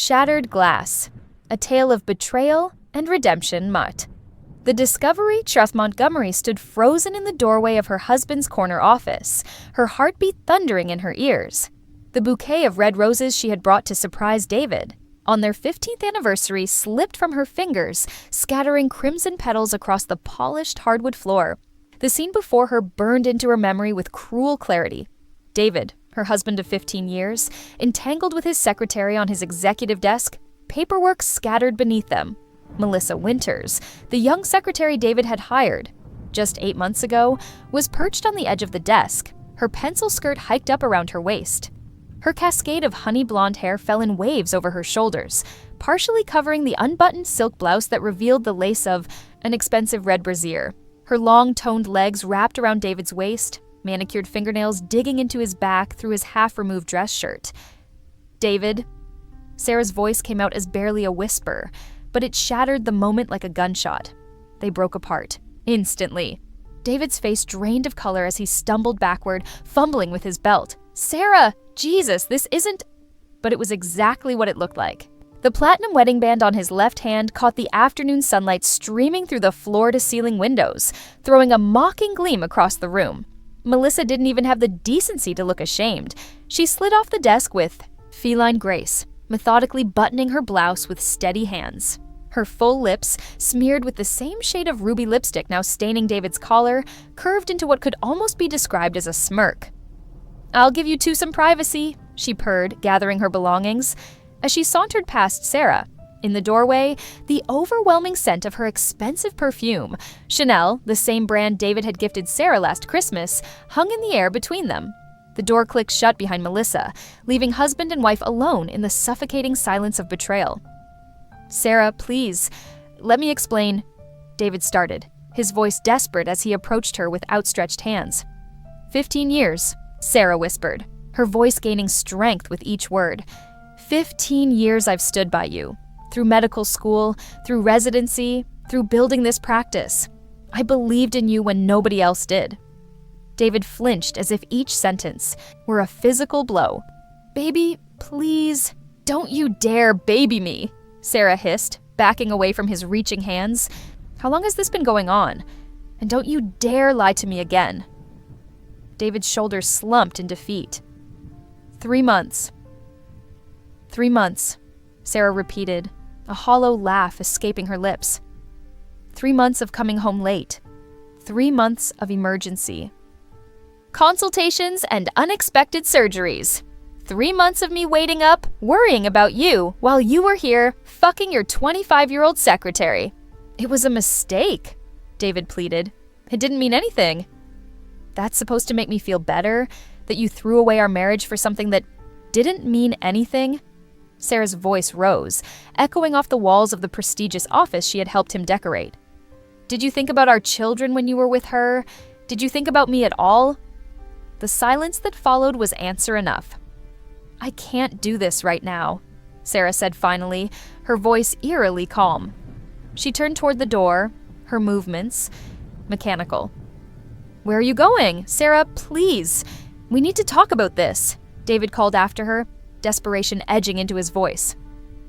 Shattered glass. A tale of betrayal and redemption mutt. The discovery Truth Montgomery stood frozen in the doorway of her husband's corner office, her heartbeat thundering in her ears. The bouquet of red roses she had brought to surprise David on their 15th anniversary slipped from her fingers, scattering crimson petals across the polished hardwood floor. The scene before her burned into her memory with cruel clarity. David, her husband of 15 years, entangled with his secretary on his executive desk, paperwork scattered beneath them. Melissa Winters, the young secretary David had hired just 8 months ago, was perched on the edge of the desk, her pencil skirt hiked up around her waist. Her cascade of honey blonde hair fell in waves over her shoulders, partially covering the unbuttoned silk blouse that revealed the lace of an expensive red brassiere. Her long, toned legs wrapped around David's waist, manicured fingernails digging into his back through his half-removed dress shirt. "David?" Sarah's voice came out as barely a whisper, but it shattered the moment like a gunshot. They broke apart, instantly. David's face drained of color as he stumbled backward, fumbling with his belt. "Sarah! Jesus, this isn't..." But it was exactly what it looked like. The platinum wedding band on his left hand caught the afternoon sunlight streaming through the floor-to-ceiling windows, throwing a mocking gleam across the room. Melissa didn't even have the decency to look ashamed. She slid off the desk with feline grace, methodically buttoning her blouse with steady hands. Her full lips, smeared with the same shade of ruby lipstick now staining David's collar, curved into what could almost be described as a smirk. "I'll give you two some privacy," she purred, gathering her belongings. As she sauntered past Sarah, in the doorway, the overwhelming scent of her expensive perfume, Chanel, the same brand David had gifted Sarah last Christmas, hung in the air between them. The door clicked shut behind Melissa, leaving husband and wife alone in the suffocating silence of betrayal. "Sarah, please, let me explain," David started, his voice desperate as he approached her with outstretched hands. 15 years, Sarah whispered, her voice gaining strength with each word. 15 years I've stood by you. Through medical school, through residency, through building this practice. I believed in you when nobody else did. David flinched as if each sentence were a physical blow. "Baby, please, don't you dare baby me," Sarah hissed, backing away from his reaching hands. "How long has this been going on? And don't you dare lie to me again." David's shoulders slumped in defeat. 3 months. 3 months, Sarah repeated, a hollow laugh escaping her lips. 3 months of coming home late. 3 months of emergency. Consultations and unexpected surgeries. 3 months of me waiting up, worrying about you, while you were here, fucking your 25-year-old secretary. It was a mistake, David pleaded. It didn't mean anything. That's supposed to make me feel better, that you threw away our marriage for something that didn't mean anything? Sarah's voice rose, echoing off the walls of the prestigious office she had helped him decorate. Did you think about our children when you were with her? Did you think about me at all? The silence that followed was answer enough. I can't do this right now, Sarah said finally, her voice eerily calm. She turned toward the door, her movements mechanical. Where are you going? Sarah, please. We need to talk about this, David called after her, desperation edging into his voice.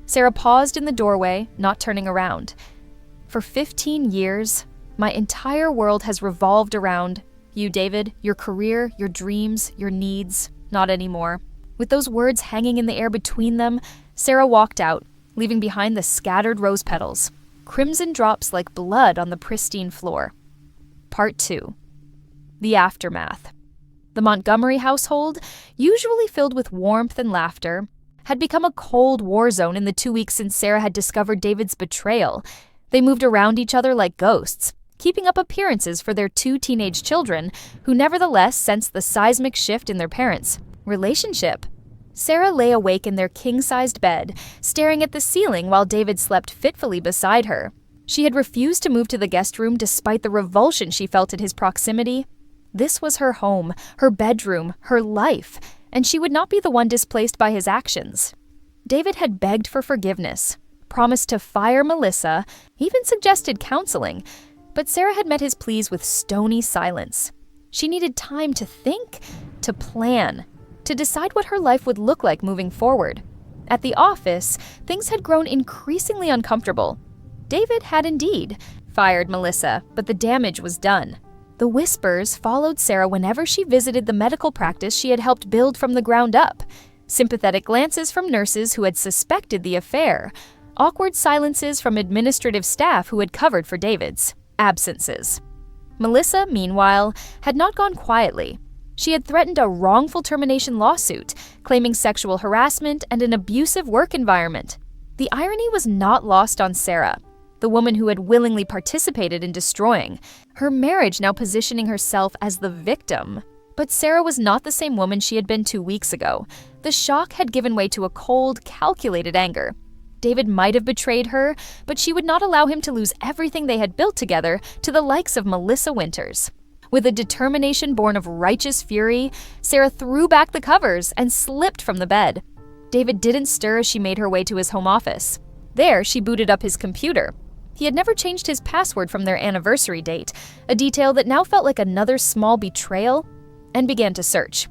Sarah paused in the doorway, not turning around. For 15 years, my entire world has revolved around you, David, your career, your dreams, your needs. Not anymore. With those words hanging in the air between them, Sarah walked out, leaving behind the scattered rose petals, crimson drops like blood on the pristine floor. Part 2. The aftermath. The Montgomery household, usually filled with warmth and laughter, had become a cold war zone in the 2 weeks since Sarah had discovered David's betrayal. They moved around each other like ghosts, keeping up appearances for their 2 teenage children, who nevertheless sensed the seismic shift in their parents' relationship. Sarah lay awake in their king-sized bed, staring at the ceiling while David slept fitfully beside her. She had refused to move to the guest room despite the revulsion she felt at his proximity. This was her home, her bedroom, her life, and she would not be the one displaced by his actions. David had begged for forgiveness, promised to fire Melissa, even suggested counseling, but Sarah had met his pleas with stony silence. She needed time to think, to plan, to decide what her life would look like moving forward. At the office, things had grown increasingly uncomfortable. David had indeed fired Melissa, but the damage was done. The whispers followed Sarah whenever she visited the medical practice she had helped build from the ground up. Sympathetic glances from nurses who had suspected the affair. Awkward silences from administrative staff who had covered for David's absences. Melissa, meanwhile, had not gone quietly. She had threatened a wrongful termination lawsuit, claiming sexual harassment and an abusive work environment. The irony was not lost on Sarah, the woman who had willingly participated in destroying her marriage, now positioning herself as the victim. But Sarah was not the same woman she had been 2 weeks ago. The shock had given way to a cold, calculated anger. David might have betrayed her, but she would not allow him to lose everything they had built together to the likes of Melissa Winters. With a determination born of righteous fury, Sarah threw back the covers and slipped from the bed. David didn't stir as she made her way to his home office. There, she booted up his computer. He had never changed his password from their anniversary date, a detail that now felt like another small betrayal, and began to search.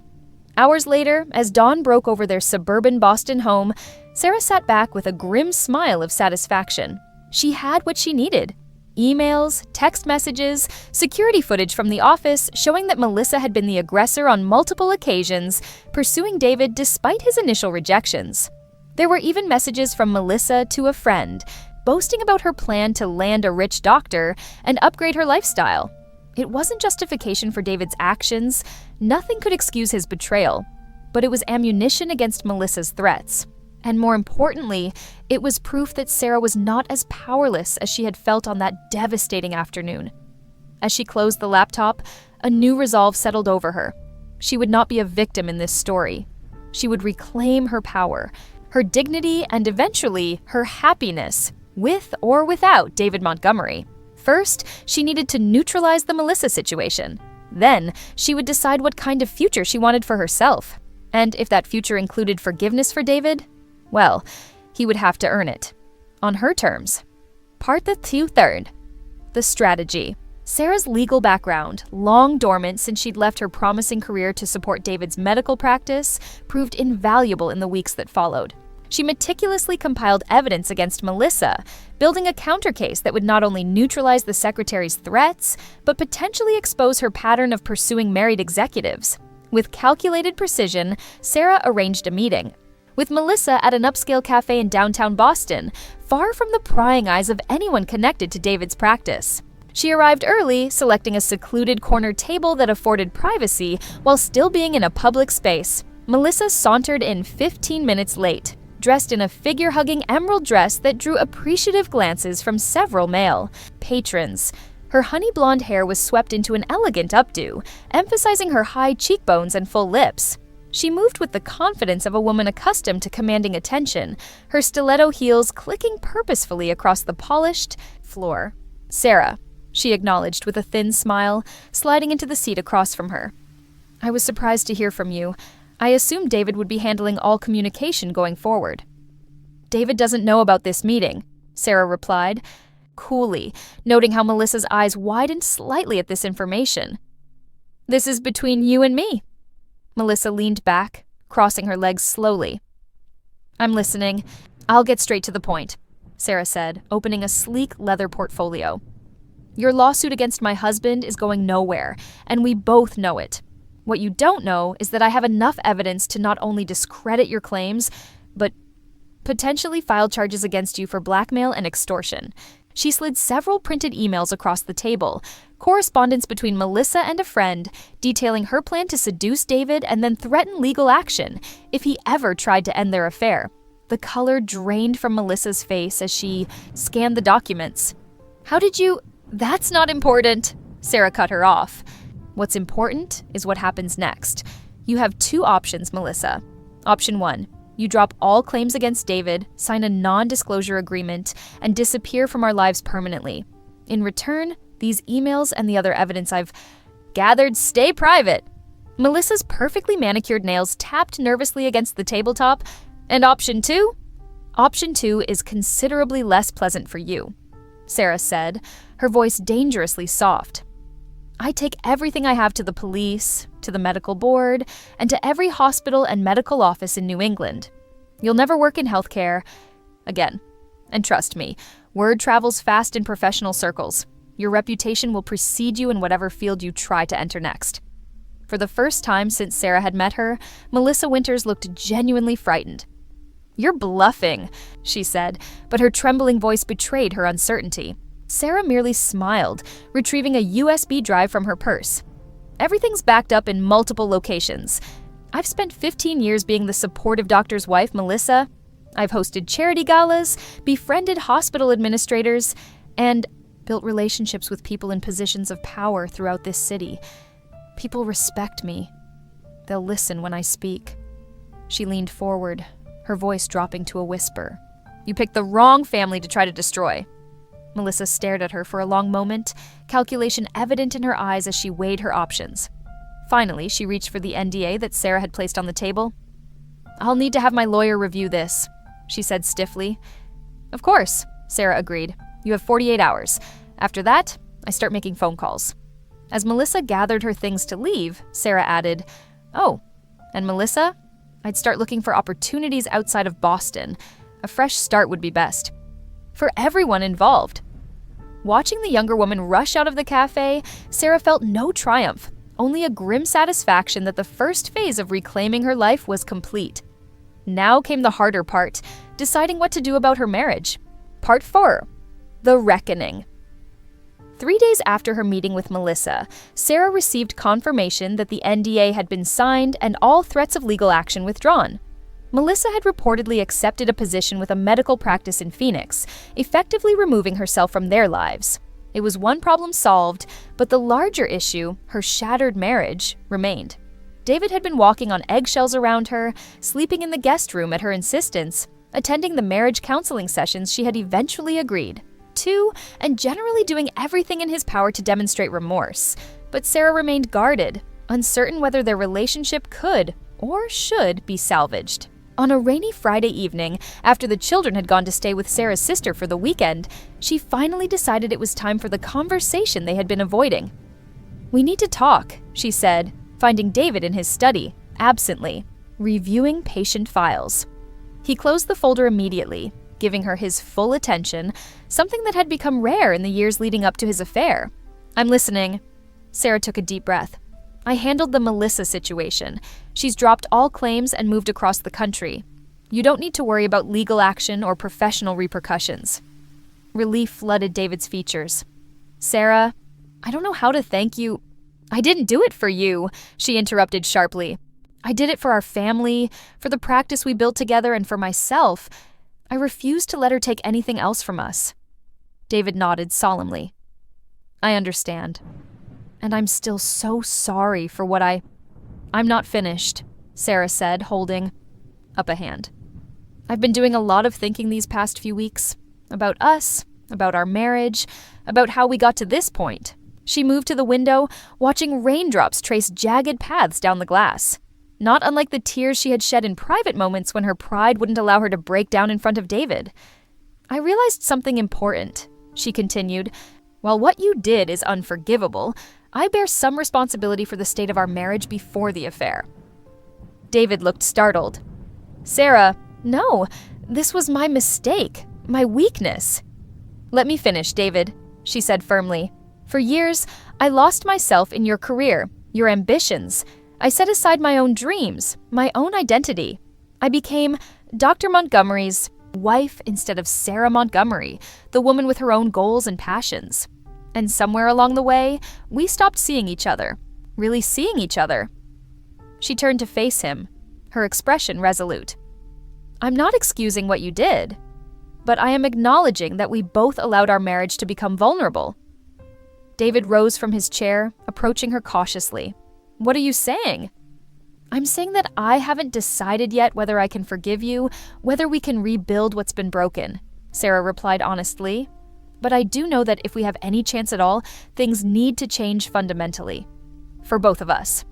Hours later, as dawn broke over their suburban Boston home, Sarah sat back with a grim smile of satisfaction. She had what she needed. Emails, text messages, security footage from the office showing that Melissa had been the aggressor on multiple occasions, pursuing David despite his initial rejections. There were even messages from Melissa to a friend, boasting about her plan to land a rich doctor and upgrade her lifestyle. It wasn't justification for David's actions, nothing could excuse his betrayal, but it was ammunition against Melissa's threats. And more importantly, it was proof that Sarah was not as powerless as she had felt on that devastating afternoon. As she closed the laptop, a new resolve settled over her. She would not be a victim in this story. She would reclaim her power, her dignity, and eventually her happiness, with or without David Montgomery. First, she needed to neutralize the Melissa situation. Then, she would decide what kind of future she wanted for herself. And if that future included forgiveness for David, well, he would have to earn it. On her terms. Part the 2/3. The strategy. Sarah's legal background, long dormant since she'd left her promising career to support David's medical practice, proved invaluable in the weeks that followed. She meticulously compiled evidence against Melissa, building a countercase that would not only neutralize the secretary's threats, but potentially expose her pattern of pursuing married executives. With calculated precision, Sarah arranged a meeting with Melissa at an upscale cafe in downtown Boston, far from the prying eyes of anyone connected to David's practice. She arrived early, selecting a secluded corner table that afforded privacy while still being in a public space. Melissa sauntered in 15 minutes late, dressed in a figure-hugging emerald dress that drew appreciative glances from several male patrons. Her honey blonde hair was swept into an elegant updo, emphasizing her high cheekbones and full lips. She moved with the confidence of a woman accustomed to commanding attention, her stiletto heels clicking purposefully across the polished floor. "Sarah," she acknowledged with a thin smile, sliding into the seat across from her. "I was surprised to hear from you. I assumed David would be handling all communication going forward." "David doesn't know about this meeting," Sarah replied, coolly, noting how Melissa's eyes widened slightly at this information. "This is between you and me." Melissa leaned back, crossing her legs slowly. "I'm listening. I'll get straight to the point," Sarah said, opening a sleek leather portfolio. "Your lawsuit against my husband is going nowhere, and we both know it. What you don't know is that I have enough evidence to not only discredit your claims, but potentially file charges against you for blackmail and extortion." She slid several printed emails across the table, correspondence between Melissa and a friend, detailing her plan to seduce David and then threaten legal action if he ever tried to end their affair. The color drained from Melissa's face as she scanned the documents. "How did you— That's not important," Sarah cut her off. "What's important is what happens next. You have two options, Melissa. Option 1. You drop all claims against David, sign a non-disclosure agreement, and disappear from our lives permanently. In return, these emails and the other evidence I've gathered stay private." Melissa's perfectly manicured nails tapped nervously against the tabletop. "And option 2? Option 2 is considerably less pleasant for you," Sarah said, her voice dangerously soft. "I take everything I have to the police, to the medical board, and to every hospital and medical office in New England. You'll never work in healthcare again. And trust me, word travels fast in professional circles. Your reputation will precede you in whatever field you try to enter next. For the first time since Sarah had met her, Melissa Winters looked genuinely frightened. "You're bluffing," she said, but her trembling voice betrayed her uncertainty. Sarah merely smiled, retrieving a USB drive from her purse. "Everything's backed up in multiple locations. I've spent 15 years being the supportive doctor's wife, Melissa. I've hosted charity galas, befriended hospital administrators, and built relationships with people in positions of power throughout this city. People respect me. They'll listen when I speak." She leaned forward, her voice dropping to a whisper. "You picked the wrong family to try to destroy." Melissa stared at her for a long moment, calculation evident in her eyes as she weighed her options. Finally, she reached for the NDA that Sarah had placed on the table. "I'll need to have my lawyer review this," she said stiffly. "Of course," Sarah agreed. "You have 48 hours. After that, I start making phone calls." As Melissa gathered her things to leave, Sarah added, "Oh, and Melissa, I'd start looking for opportunities outside of Boston. A fresh start would be best. For everyone involved." Watching the younger woman rush out of the cafe, Sarah felt no triumph, only a grim satisfaction that the first phase of reclaiming her life was complete. Now came the harder part, deciding what to do about her marriage. Part 4. The Reckoning. 3 days after her meeting with Melissa, Sarah received confirmation that the NDA had been signed and all threats of legal action withdrawn. Melissa had reportedly accepted a position with a medical practice in Phoenix, effectively removing herself from their lives. It was one problem solved, but the larger issue, her shattered marriage, remained. David had been walking on eggshells around her, sleeping in the guest room at her insistence, attending the marriage counseling sessions she had eventually agreed to, and generally doing everything in his power to demonstrate remorse. But Sarah remained guarded, uncertain whether their relationship could or should be salvaged. On a rainy Friday evening, after the children had gone to stay with Sarah's sister for the weekend, she finally decided it was time for the conversation they had been avoiding. "We need to talk," she said, finding David in his study, absently, reviewing patient files. He closed the folder immediately, giving her his full attention, something that had become rare in the years leading up to his affair. "I'm listening." Sarah took a deep breath. "I handled the Melissa situation. She's dropped all claims and moved across the country. You don't need to worry about legal action or professional repercussions." Relief flooded David's features. "Sarah, I don't know how to thank you." "I didn't do it for you," she interrupted sharply. "I did it for our family, for the practice we built together, and for myself. I refuse to let her take anything else from us." David nodded solemnly. "I understand. And I'm still so sorry for what I'm not finished," Sarah said, holding up a hand. "I've been doing a lot of thinking these past few weeks. About us, about our marriage, about how we got to this point." She moved to the window, watching raindrops trace jagged paths down the glass. Not unlike the tears she had shed in private moments when her pride wouldn't allow her to break down in front of David. "I realized something important," she continued. "While what you did is unforgivable, I bear some responsibility for the state of our marriage before the affair." David looked startled. "Sarah, no, this was my mistake, my weakness." "Let me finish, David," she said firmly. "For years, I lost myself in your career, your ambitions. I set aside my own dreams, my own identity. I became Dr. Montgomery's wife instead of Sarah Montgomery, the woman with her own goals and passions. And somewhere along the way, we stopped seeing each other, really seeing each other." She turned to face him, her expression resolute. "I'm not excusing what you did, but I am acknowledging that we both allowed our marriage to become vulnerable." David rose from his chair, approaching her cautiously. "What are you saying?" "I'm saying that I haven't decided yet whether I can forgive you, whether we can rebuild what's been broken," Sarah replied honestly. "But I do know that if we have any chance at all, things need to change fundamentally. For both of us."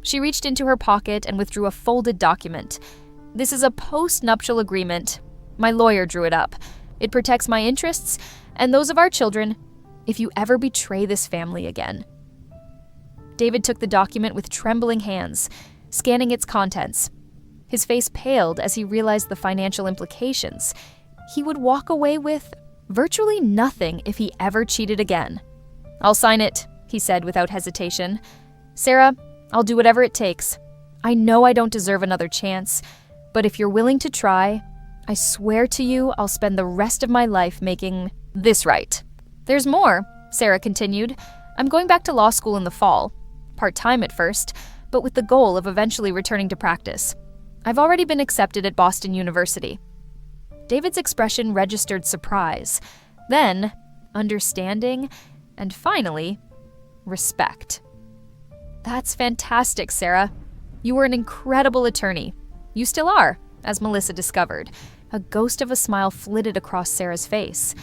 She reached into her pocket and withdrew a folded document. "This is a post-nuptial agreement. My lawyer drew it up. It protects my interests and those of our children if you ever betray this family again." David took the document with trembling hands, scanning its contents. His face paled as he realized the financial implications. He would walk away with virtually nothing if he ever cheated again. "I'll sign it," he said without hesitation. "Sarah, I'll do whatever it takes. I know I don't deserve another chance, but if you're willing to try, I swear to you I'll spend the rest of my life making this right." "There's more," Sarah continued. "I'm going back to law school in the fall. Part-time at first, but with the goal of eventually returning to practice. I've already been accepted at Boston University." David's expression registered surprise, then understanding, and finally, respect. "That's fantastic, Sarah. You were an incredible attorney. You still are," as Melissa discovered. A ghost of a smile flitted across Sarah's face.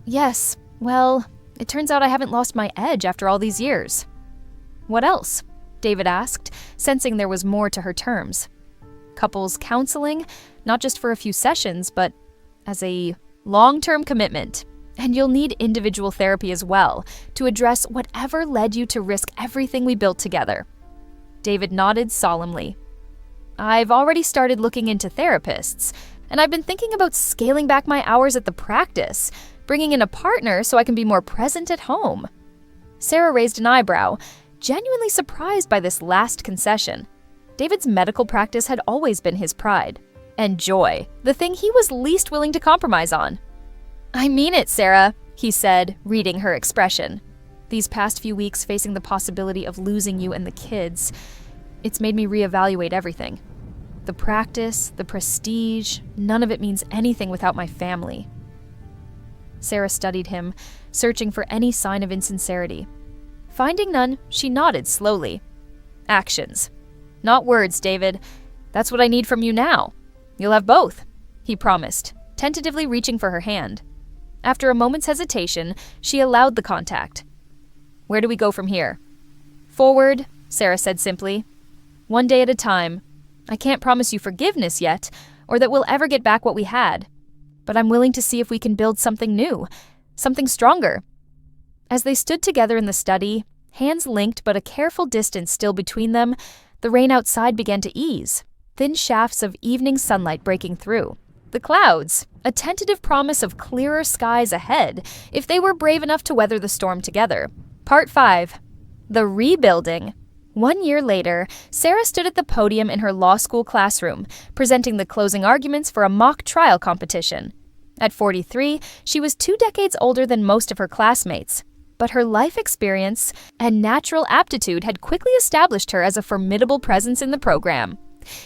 "Yes, well, it turns out I haven't lost my edge after all these years." "What else?" David asked, sensing there was more to her terms. "Couples counseling, not just for a few sessions, but as a long-term commitment. And you'll need individual therapy as well to address whatever led you to risk everything we built together." David nodded solemnly. "I've already started looking into therapists, and I've been thinking about scaling back my hours at the practice, bringing in a partner so I can be more present at home." Sarah raised an eyebrow, genuinely surprised by this last concession. David's medical practice had always been his pride. And joy, the thing he was least willing to compromise on. "I mean it, Sarah," he said, reading her expression. "These past few weeks facing the possibility of losing you and the kids, it's made me reevaluate everything. The practice, the prestige, none of it means anything without my family." Sarah studied him, searching for any sign of insincerity. Finding none, she nodded slowly. "Actions. Not words, David. That's what I need from you now. You'll have both," he promised, tentatively reaching for her hand. After a moment's hesitation, she allowed the contact. "Where do we go from here?" "Forward," Sarah said simply. "One day at a time. I can't promise you forgiveness yet, or that we'll ever get back what we had. But I'm willing to see if we can build something new, something stronger." As they stood together in the study, hands linked but a careful distance still between them, the rain outside began to ease, thin shafts of evening sunlight breaking through. The clouds, a tentative promise of clearer skies ahead if they were brave enough to weather the storm together. Part 5. The Rebuilding. 1 year later, Sarah stood at the podium in her law school classroom, presenting the closing arguments for a mock trial competition. At 43, she was 2 decades older than most of her classmates, but her life experience and natural aptitude had quickly established her as a formidable presence in the program.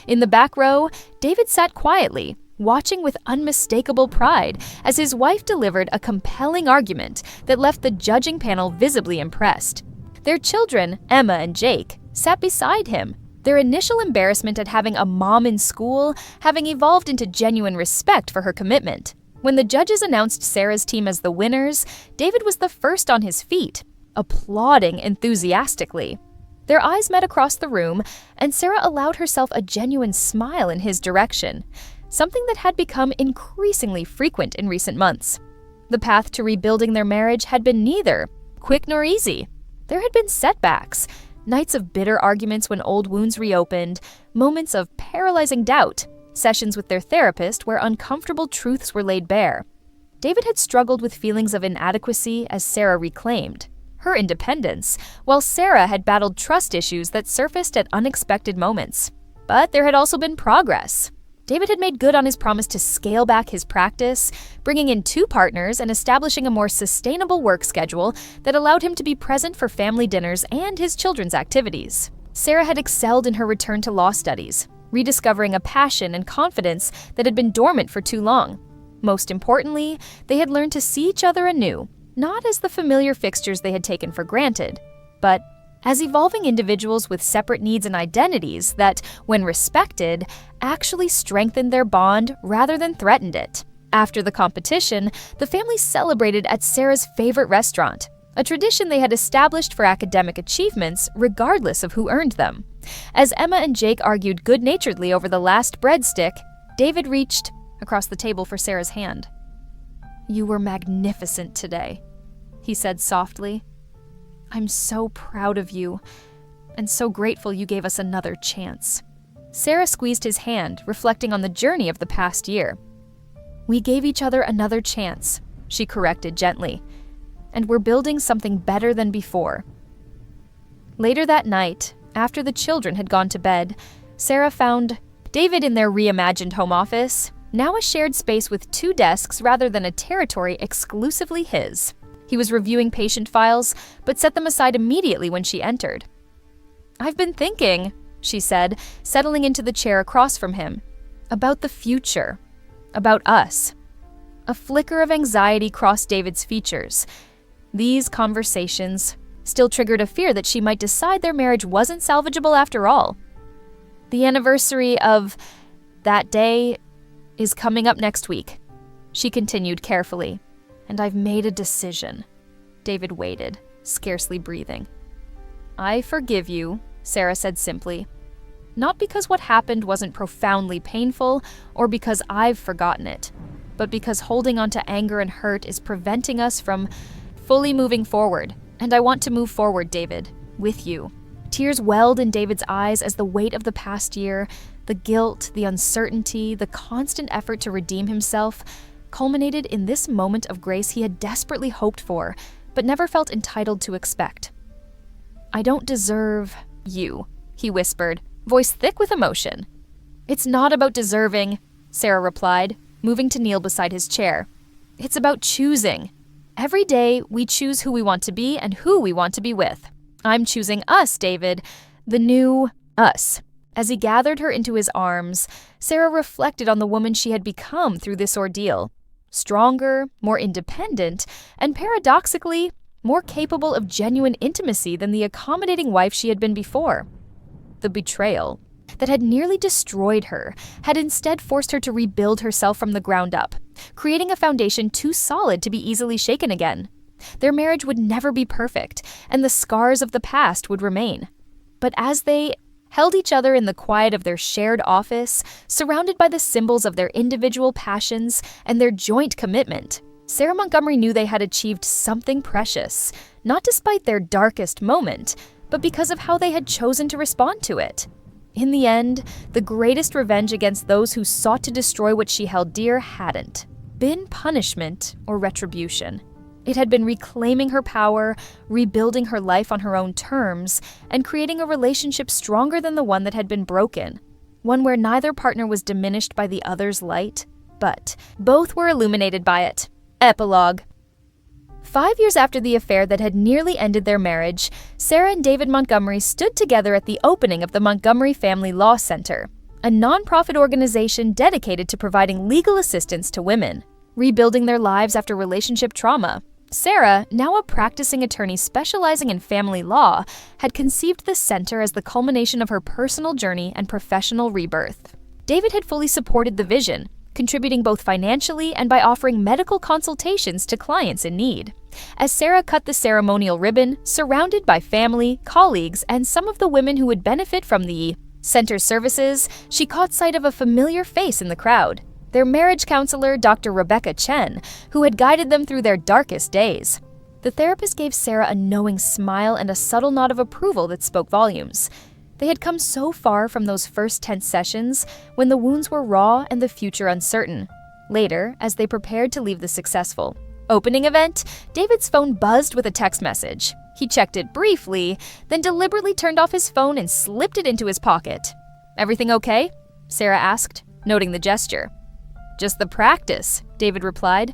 In the back row, David sat quietly, watching with unmistakable pride as his wife delivered a compelling argument that left the judging panel visibly impressed. Their children, Emma and Jake, sat beside him, their initial embarrassment at having a mom in school having evolved into genuine respect for her commitment. When the judges announced Sarah's team as the winners, David was the first on his feet, applauding enthusiastically. Their eyes met across the room, and Sarah allowed herself a genuine smile in his direction, something that had become increasingly frequent in recent months. The path to rebuilding their marriage had been neither quick nor easy. There had been setbacks, nights of bitter arguments when old wounds reopened, moments of paralyzing doubt, sessions with their therapist where uncomfortable truths were laid bare. David had struggled with feelings of inadequacy as Sarah reclaimed her independence, while Sarah had battled trust issues that surfaced at unexpected moments. But there had also been progress. David had made good on his promise to scale back his practice, bringing in 2 partners and establishing a more sustainable work schedule that allowed him to be present for family dinners and his children's activities. Sarah had excelled in her return to law studies, rediscovering a passion and confidence that had been dormant for too long. Most importantly, they had learned to see each other anew, not as the familiar fixtures they had taken for granted, but as evolving individuals with separate needs and identities that, when respected, actually strengthened their bond rather than threatened it. After the competition, the family celebrated at Sarah's favorite restaurant, a tradition they had established for academic achievements regardless of who earned them. As Emma and Jake argued good-naturedly over the last breadstick, David reached across the table for Sarah's hand. "You were magnificent today," he said softly. "I'm so proud of you, and so grateful you gave us another chance." Sarah squeezed his hand, reflecting on the journey of the past year. "We gave each other another chance," she corrected gently, "and we're building something better than before." Later that night, after the children had gone to bed, Sarah found David in their reimagined home office, now a shared space with 2 desks rather than a territory exclusively his. He was reviewing patient files, but set them aside immediately when she entered. "I've been thinking," she said, settling into the chair across from him, "about the future, about us." A flicker of anxiety crossed David's features. These conversations still triggered a fear that she might decide their marriage wasn't salvageable after all. "The anniversary of that day is coming up next week," she continued carefully, "and I've made a decision." David waited, scarcely breathing. "I forgive you," Sarah said simply. "Not because what happened wasn't profoundly painful or because I've forgotten it, but because holding on to anger and hurt is preventing us from fully moving forward. And I want to move forward, David, with you." Tears welled in David's eyes as the weight of the past year, the guilt, the uncertainty, the constant effort to redeem himself, culminated in this moment of grace he had desperately hoped for, but never felt entitled to expect. "I don't deserve you," he whispered, voice thick with emotion. "It's not about deserving," Sarah replied, moving to kneel beside his chair. "It's about choosing. Every day, we choose who we want to be and who we want to be with. I'm choosing us, David, the new us." As he gathered her into his arms, Sarah reflected on the woman she had become through this ordeal. Stronger, more independent, and paradoxically, more capable of genuine intimacy than the accommodating wife she had been before. The betrayal that had nearly destroyed her had instead forced her to rebuild herself from the ground up, creating a foundation too solid to be easily shaken again. Their marriage would never be perfect, and the scars of the past would remain. But as they held each other in the quiet of their shared office, surrounded by the symbols of their individual passions and their joint commitment, Sarah Montgomery knew they had achieved something precious, not despite their darkest moment, but because of how they had chosen to respond to it. In the end, the greatest revenge against those who sought to destroy what she held dear hadn't been punishment or retribution. It had been reclaiming her power, rebuilding her life on her own terms, and creating a relationship stronger than the one that had been broken. One where neither partner was diminished by the other's light, but both were illuminated by it. Epilogue. 5 years after the affair that had nearly ended their marriage, Sarah and David Montgomery stood together at the opening of the Montgomery Family Law Center, a nonprofit organization dedicated to providing legal assistance to women, rebuilding their lives after relationship trauma. Sarah, now a practicing attorney specializing in family law, had conceived the center as the culmination of her personal journey and professional rebirth. David had fully supported the vision, contributing both financially and by offering medical consultations to clients in need. As Sarah cut the ceremonial ribbon, surrounded by family, colleagues, and some of the women who would benefit from the center's services, she caught sight of a familiar face in the crowd. Their marriage counselor, Dr. Rebecca Chen, who had guided them through their darkest days. The therapist gave Sarah a knowing smile and a subtle nod of approval that spoke volumes. They had come so far from those first tense sessions when the wounds were raw and the future uncertain. Later, as they prepared to leave the successful opening event, David's phone buzzed with a text message. He checked it briefly, then deliberately turned off his phone and slipped it into his pocket. "Everything okay?" Sarah asked, noting the gesture. "Just the practice," David replied.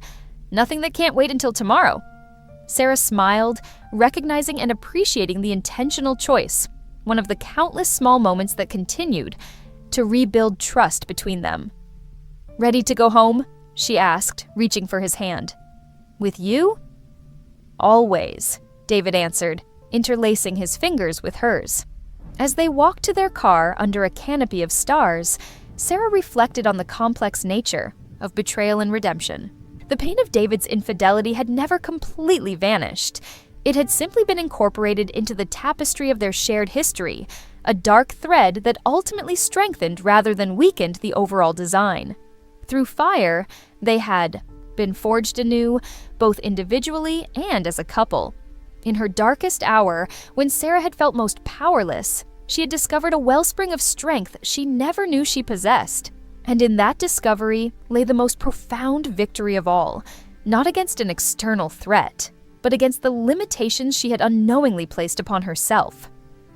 "Nothing that can't wait until tomorrow." Sarah smiled, recognizing and appreciating the intentional choice, one of the countless small moments that continued to rebuild trust between them. "Ready to go home?" she asked, reaching for his hand. "With you?" "Always," David answered, interlacing his fingers with hers. As they walked to their car under a canopy of stars, Sarah reflected on the complex nature of betrayal and redemption. The pain of David's infidelity had never completely vanished. It had simply been incorporated into the tapestry of their shared history, a dark thread that ultimately strengthened rather than weakened the overall design. Through fire, they had been forged anew, both individually and as a couple. In her darkest hour, when Sarah had felt most powerless, She had discovered a wellspring of strength she never knew she possessed. And in that discovery lay the most profound victory of all, not against an external threat, but against the limitations she had unknowingly placed upon herself.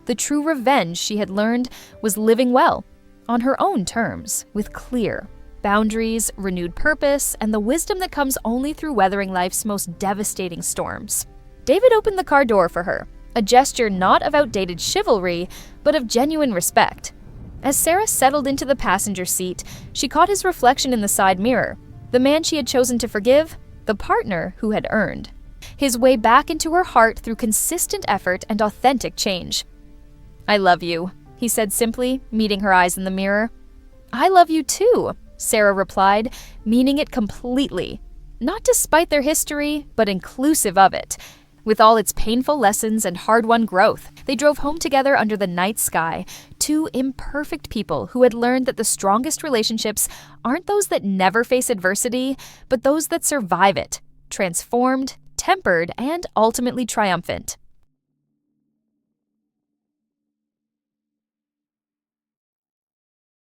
The true revenge she had learned was living well, on her own terms, with clear boundaries, renewed purpose, and the wisdom that comes only through weathering life's most devastating storms. David opened the car door for her, a gesture not of outdated chivalry, but of genuine respect. As Sarah settled into the passenger seat, she caught his reflection in the side mirror, the man she had chosen to forgive, the partner who had earned. His way back into her heart through consistent effort and authentic change. "I love you," he said simply, meeting her eyes in the mirror. "I love you too," Sarah replied, meaning it completely. Not despite their history, but inclusive of it. With all its painful lessons and hard-won growth, they drove home together under the night sky, two imperfect people who had learned that the strongest relationships aren't those that never face adversity, but those that survive it, transformed, tempered, and ultimately triumphant.